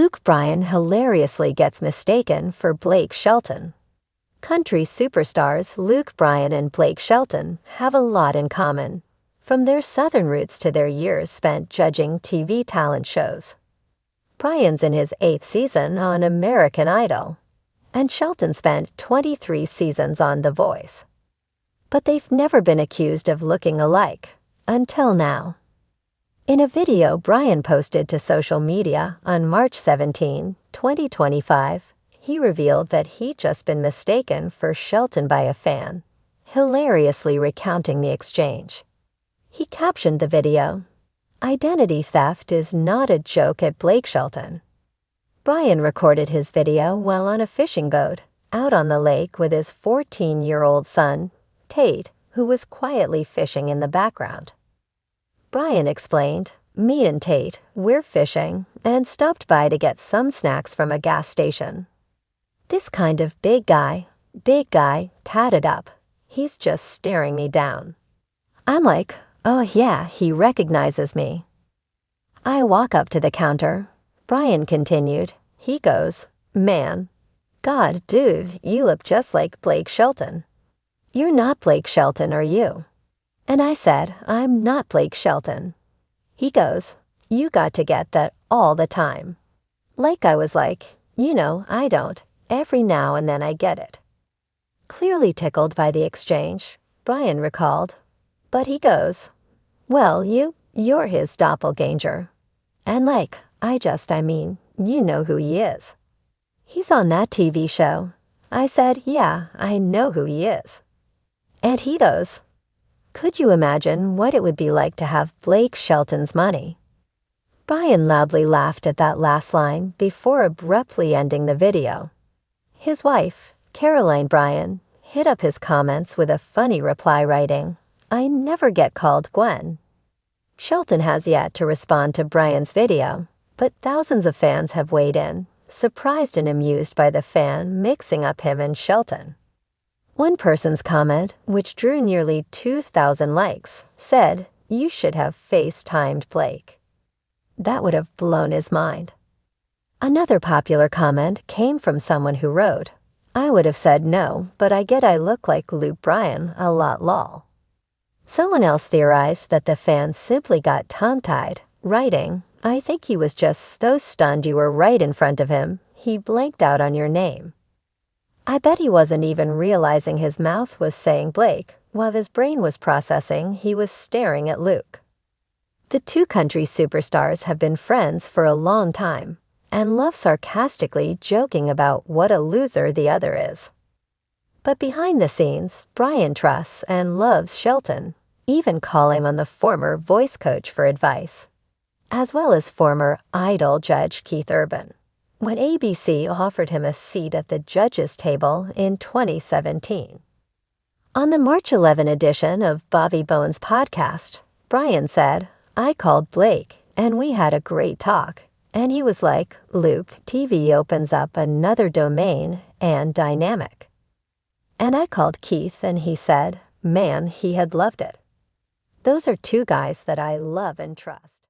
Luke Bryan hilariously gets mistaken for Blake Shelton. Country superstars Luke Bryan and Blake Shelton have a lot in common, from their southern roots to their years spent judging TV talent shows. Bryan's in his 8th season on American Idol, and Shelton spent 23 seasons on The Voice. But they've never been accused of looking alike, until now. In a video Bryan posted to social media on March 17, 2025, he revealed that he'd just been mistaken for Shelton by a fan, hilariously recounting the exchange. He captioned the video, "Identity theft is not a joke at Blake Shelton." Bryan recorded his video while on a fishing boat, out on the lake with his 14-year-old son, Tate, who was quietly fishing in the background. Bryan explained, "Me and Tate, we're fishing, and stopped by to get some snacks from a gas station. This kind of big guy, tatted up. He's just staring me down. I'm like, oh yeah, he recognizes me. I walk up to the counter." Bryan continued. He goes, "Man, God, dude, you look just like Blake Shelton. You're not Blake Shelton, are you?" And I said, "I'm not Blake Shelton." He goes, "You got to get that all the time." Like I was like, I don't. Every now and then I get it. Clearly tickled by the exchange, Bryan recalled. But he goes, "Well, you're his doppelganger. And you know who he is. He's on that TV show." I said, "Yeah, I know who he is." And he goes, "Could you imagine what it would be like to have Blake Shelton's money?" Bryan loudly laughed at that last line before abruptly ending the video. His wife, Caroline Bryan, hit up his comments with a funny reply writing, "I never get called Gwen." Shelton has yet to respond to Bryan's video, but thousands of fans have weighed in, surprised and amused by the fan mixing up him and Shelton. One person's comment, which drew nearly 2,000 likes, said, "You should have FaceTimed Blake." That would have blown his mind. Another popular comment came from someone who wrote, "I would have said no, but I get I look like Luke Bryan a lot lol." Someone else theorized that the fan simply got tongue-tied, writing, "I think he was just so stunned you were right in front of him, he blanked out on your name." I bet he wasn't even realizing his mouth was saying Blake, while his brain was processing he was staring at Luke. The two country superstars have been friends for a long time, and love sarcastically joking about what a loser the other is. But behind the scenes, Bryan trusts and loves Shelton, even calling on the former voice coach for advice, as well as former Idol judge Keith Urban, when ABC offered him a seat at the judges' table in 2017. On the March 11 edition of Bobby Bones' podcast, Bryan said, "I called Blake, and we had a great talk. And he was like, Luke, TV opens up another domain and dynamic." And I called Keith, and he said, man, he had loved it. Those are two guys that I love and trust.